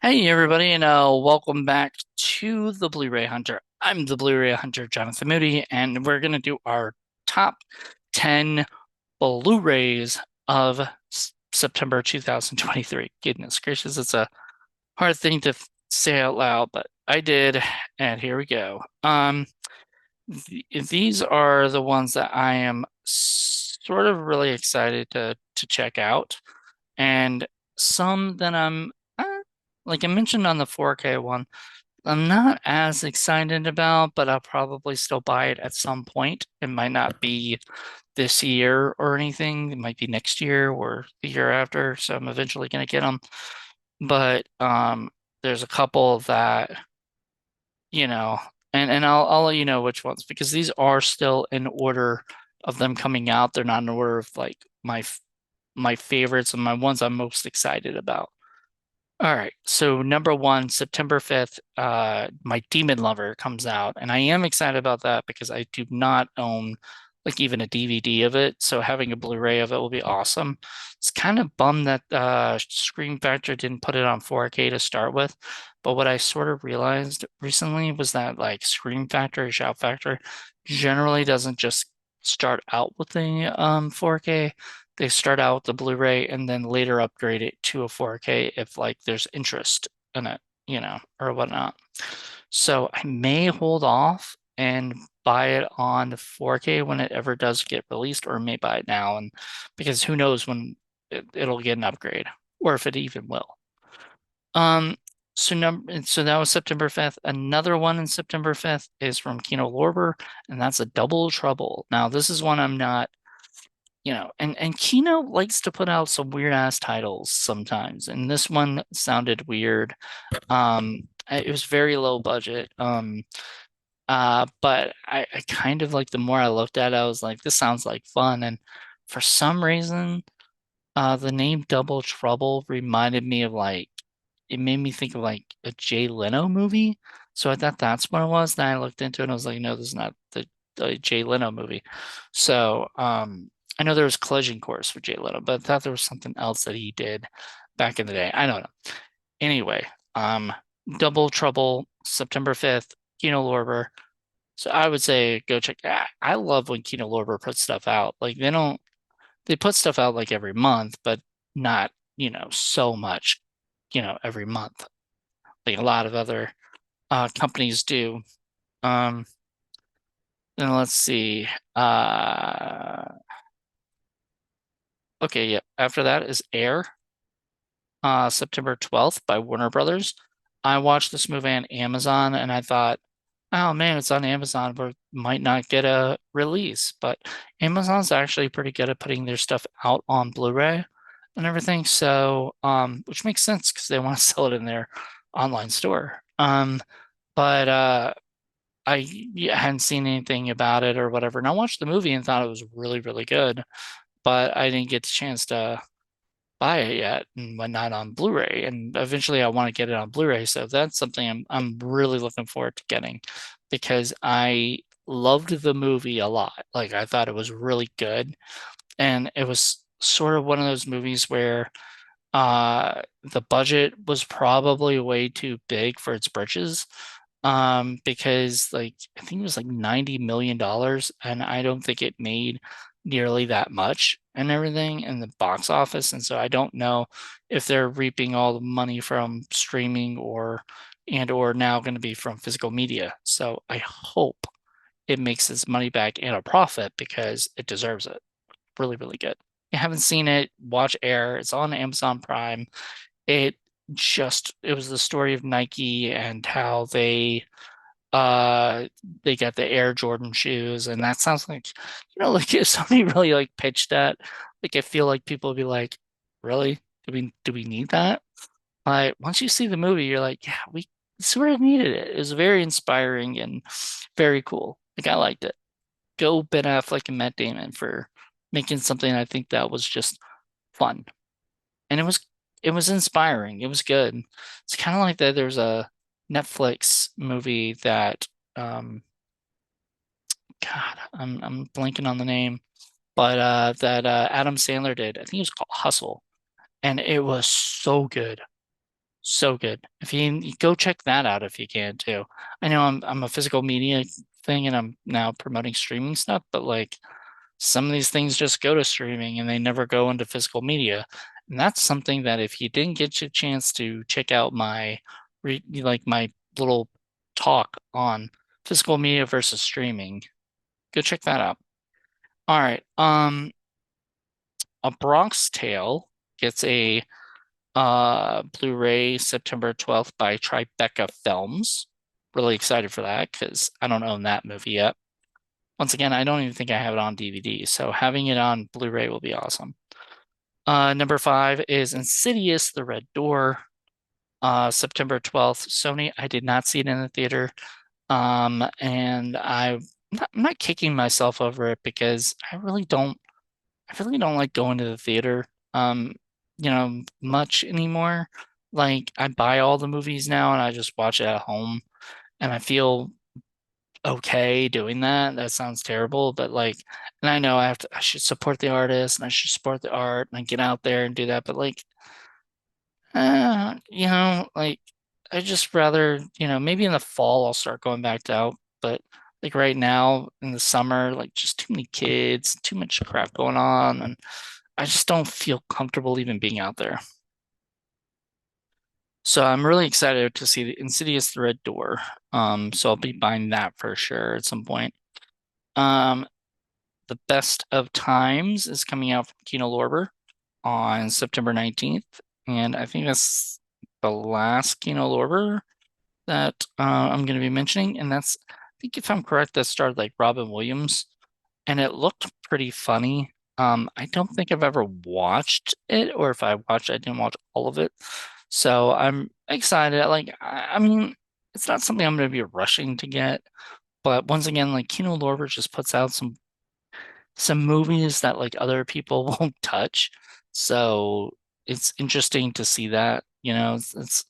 Hey everybody, and welcome back to the Blu-ray Hunter. I'm the Blu-ray Hunter, Jonathan Moody, and we're gonna do our top 10 Blu-rays of September 2023. Goodness gracious, it's a hard thing to say out loud, but I did, and here we go. These are the ones that I am sort of really excited to check out, and some that I'm like I mentioned on the 4K one. I'm not as excited about, but I'll probably still buy it at some point. It might not be this year or anything. It might be next year or the year after. So I'm eventually going to get them. But there's a couple that, you know, and I'll let you know which ones because these are still in order of them coming out. They're not in order of like my favorites and my ones I'm most excited about. All right. So number one, September 5th, My Demon Lover comes out, and I am excited about that because I do not own like even a DVD of it. So having a Blu-ray of it will be awesome. It's kind of bummed that Scream Factor didn't put it on 4K to start with. But what I sort of realized recently was that like Scream Factor or Shout Factor generally doesn't just start out with the 4K. They start out with the Blu-ray and then later upgrade it to a 4K if like there's interest in it, or whatnot. So I may hold off and buy it on 4K when it ever does get released, or may buy it now, and because who knows when it'll get an upgrade, or if it even will. Um, so that was September 5th. Another one in September 5th is from Kino Lorber, and that's a Double Trouble. Now, this is one I'm not and Kino likes to put out some weird ass titles sometimes, and this one sounded weird. It was very low budget. But I kind of like the more I looked at it, I was like, this sounds like fun. And for some reason, the name Double Trouble reminded me of like it made me think of like a Jay Leno movie. So I thought that's what it was. Then I looked into it and I was like, no, this is not the Jay Leno movie. So I know there was Collision Course with Jay Leno, but I thought there was something else that he did back in the day. I don't know. Anyway, um, Double Trouble, September 5th, Kino Lorber. So I would say go check. I love when Kino Lorber puts stuff out. Like they put stuff out like every month, but not, so much, every month. Like a lot of other companies do. Um, then let's see. Okay, yeah. After that is Air, September 12th by Warner Brothers. I watched this movie on Amazon and I thought, oh man, it's on Amazon, but might not get a release. But Amazon's actually pretty good at putting their stuff out on Blu-ray and everything. So, which makes sense because they want to sell it in their online store. But I yeah, hadn't seen anything about it or whatever. And I watched the movie and thought it was really, really good, but I didn't get the chance to buy it yet and whatnot on Blu-ray. And eventually I want to get it on Blu-ray. So that's something I'm really looking forward to getting because I loved the movie a lot. Like I thought it was really good. And it was sort of one of those movies where the budget was probably way too big for its britches. Because like I think it was like $90 million and I don't think it made nearly that much and everything in the box office. And so I don't know if they're reaping all the money from streaming or now going to be from physical media. So I hope it makes its money back and a profit because it deserves it. Really, really good. If you haven't seen it, watch Air. It's on Amazon Prime. It it was the story of Nike and how uh they got the Air Jordan shoes, and that sounds like like if somebody really like pitched that, like I feel like people would be like, really? Do we need that? Like once you see the movie, you're like, yeah, we sort of needed it. It was very inspiring and very cool. Like I liked it. Go Ben Affleck and Matt Damon for making something I think that was just fun. And it was inspiring. It was good. It's kind of like that there's a Netflix movie that God, I'm blanking on the name, but that Adam Sandler did. I think it was called Hustle, and it was so good. So good. If you go check that out if you can too. I know I'm a physical media thing and I'm now promoting streaming stuff, but like some of these things just go to streaming and they never go into physical media. And that's something that if you didn't get a chance to check out my little talk on physical media versus streaming, go check that out. All right. A Bronx Tale gets a Blu-ray September 12th by Tribeca Films. Really excited for that because I don't own that movie yet. Once again, I don't even think I have it on DVD, so having it on Blu-ray will be awesome. Number five is Insidious: The Red Door. September 12th. Sony, I did not see it in the theater. And I'm not kicking myself over it because I really don't like going to the theater, much anymore. Like I buy all the movies now and I just watch it at home and I feel okay doing that. That sounds terrible, but like, and I know I should support the artist and I should support the art and I get out there and do that, but like, like I just rather, maybe in the fall I'll start going back out, but like right now in the summer, like just too many kids, too much crap going on, and I just don't feel comfortable even being out there. So I'm really excited to see the Insidious The Red Door. So I'll be buying that for sure at some point. Um, The Best of Times is coming out from Kino Lorber on September 19th, and I think that's the last Kino Lorber that I'm going to be mentioning, and I think if I'm correct, that starred like Robin Williams, and it looked pretty funny. I don't think I've ever watched it, or if I watched, I didn't watch all of it. So I'm excited. Like, I mean, it's not something I'm going to be rushing to get, but once again, like Kino Lorber just puts out some movies that like other people won't touch. So it's interesting to see that. It's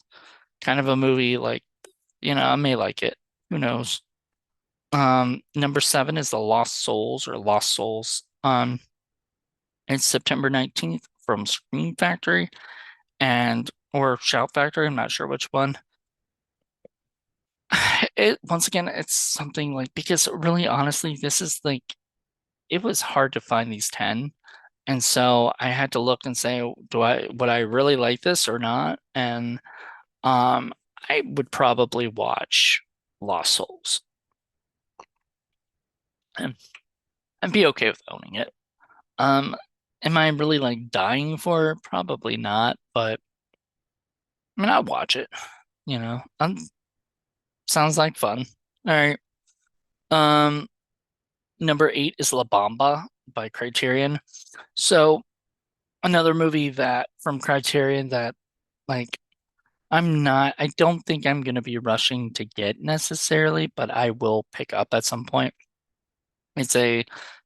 kind of a movie like, I may like it. Who knows? Number seven is The Lost Souls or Lost Souls. It's September 19th from Scream Factory and or Shout Factory. I'm not sure which one. It once again, it's something like because really honestly, this is like it was hard to find these 10. And so I had to look and say, would I really like this or not? And um I would probably watch Lost Souls and, and be okay with owning it. Um, am I really like dying for it? Probably not, but I mean, I'll watch it, you know. Sounds like fun. All right. Um, Number eight is La Bamba by Criterion. So another movie that from Criterion that like I don't think I'm gonna be rushing to get necessarily, but I will pick up at some point. It's a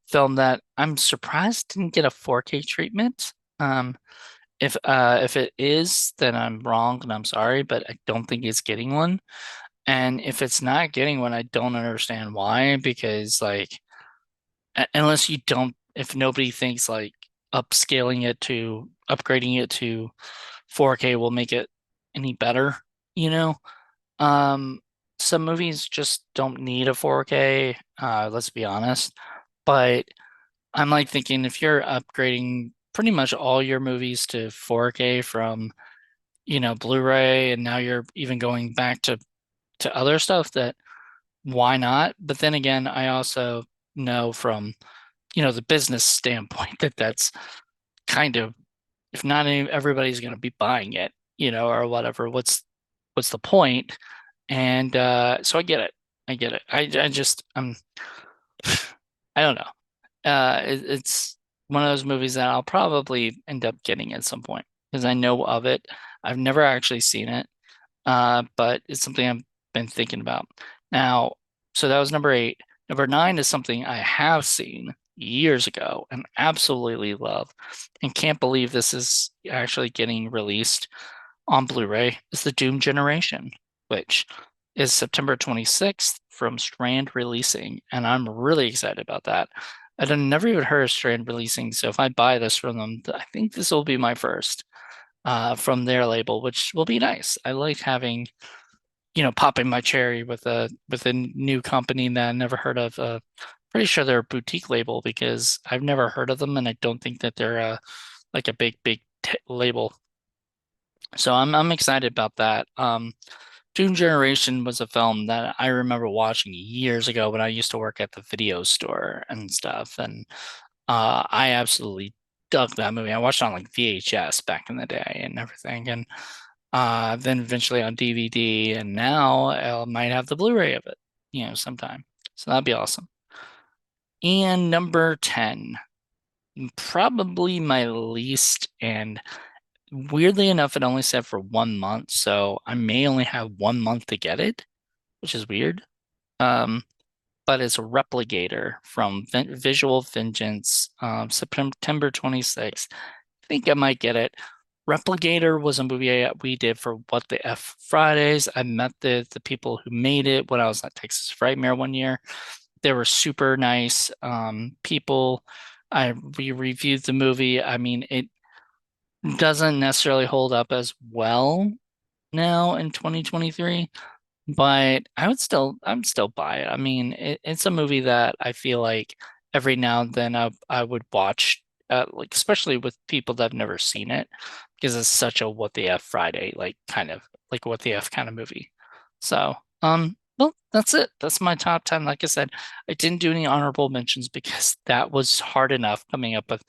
film that I'm surprised didn't get a 4K treatment. If it is, then I'm wrong and I'm sorry, but I don't think it's getting one. And if it's not getting one, I don't understand why, because like unless you don't, if nobody thinks like upgrading it to 4K will make it any better, you know? Um, some movies just don't need a 4K, let's be honest. But I'm like thinking if you're upgrading pretty much all your movies to 4K from, Blu-ray, and now you're even going back to other stuff that why not? But then again, I also know from, the business standpoint that that's kind of if not everybody's going to be buying it, or whatever. What's the point? And so I get it. I get it. I just I don't know. It's one of those movies that I'll probably end up getting at some point because I know of it. I've never actually seen it, but it's something I've been thinking about. Now, so that was number eight. Number nine is something I have seen years ago and absolutely love, and can't believe this is actually getting released on Blu-ray. Is The Doom Generation, which is September 26th from Strand Releasing, and I'm really excited about that. I'd never even heard of Strand Releasing, so if I buy this from them, I think this will be my first. from their label, which will be nice. I like having, popping my cherry with a new company that I never heard of. Pretty sure they're a boutique label because I've never heard of them, and I don't think that they're like a big t label. So I'm excited about that. Dune Generation was a film that I remember watching years ago when I used to work at the video store and stuff, and I absolutely dug that movie. I watched it on like VHS back in the day and everything, and then eventually on DVD, and now I might have the Blu-ray of it, sometime. So that'd be awesome. And number 10, probably my least, and weirdly enough, it only said for 1 month, so I may only have 1 month to get it, which is weird. Um, but it's Replicator from Visual Vengeance, September 26th. I think I might get it. Replicator was a movie we did for What the F Fridays. I met the people who made it when I was at Texas Frightmare one year. They were super nice people. We reviewed the movie. I mean, it doesn't necessarily hold up as well now in 2023, but I'm still buy it. I mean, it's a movie that I feel like every now and then I would watch, like especially with people that have never seen it, because it's such a what the F Friday, like kind of like what the F kind of movie. So, well, that's it. That's my top 10. Like I said, I didn't do any honorable mentions because that was hard enough coming up with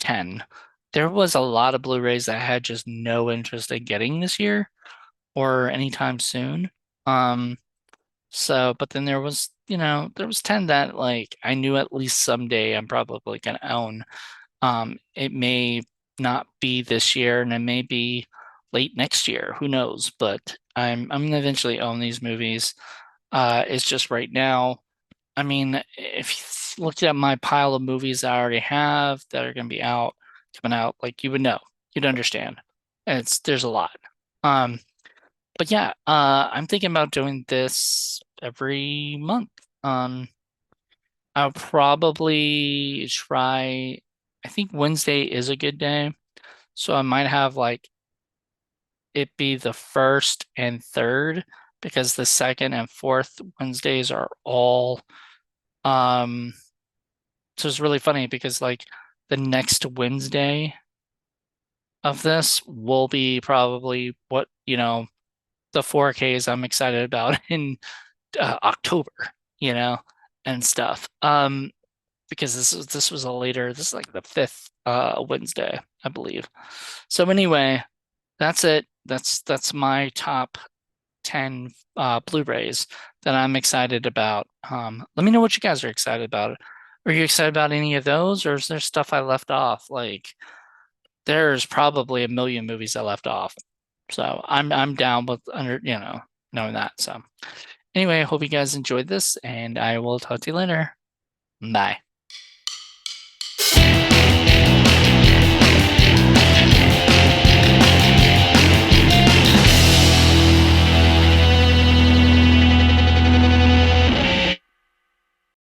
10. There was a lot of Blu-rays that I had just no interest in getting this year or anytime soon. Um, but then there was 10 that like I knew at least someday I'm probably gonna own. It may not be this year and it may be late next year, who knows? But I'm gonna eventually own these movies. It's just right now, I mean, if you looked at my pile of movies I already have that are gonna be coming out, like you would know, you'd understand. There's a lot. Um, but yeah, I'm thinking about doing this every month. Um, I'll probably try, I think Wednesday is a good day. So I might have like it be the first and third because the second and fourth Wednesdays are all um so it's really funny because like the next Wednesday of this will be probably what, the 4Ks I'm excited about in October, you know, and stuff. Because this was a later, this is like the fifth Wednesday, I believe. So anyway, that's it. That's my top 10 Blu-rays that I'm excited about. Let me know what you guys are excited about. Are you excited about any of those, or is there stuff I left off? Like there's probably a million movies I left off. So I'm down with knowing that. So anyway, I hope you guys enjoyed this, and I will talk to you later. Bye.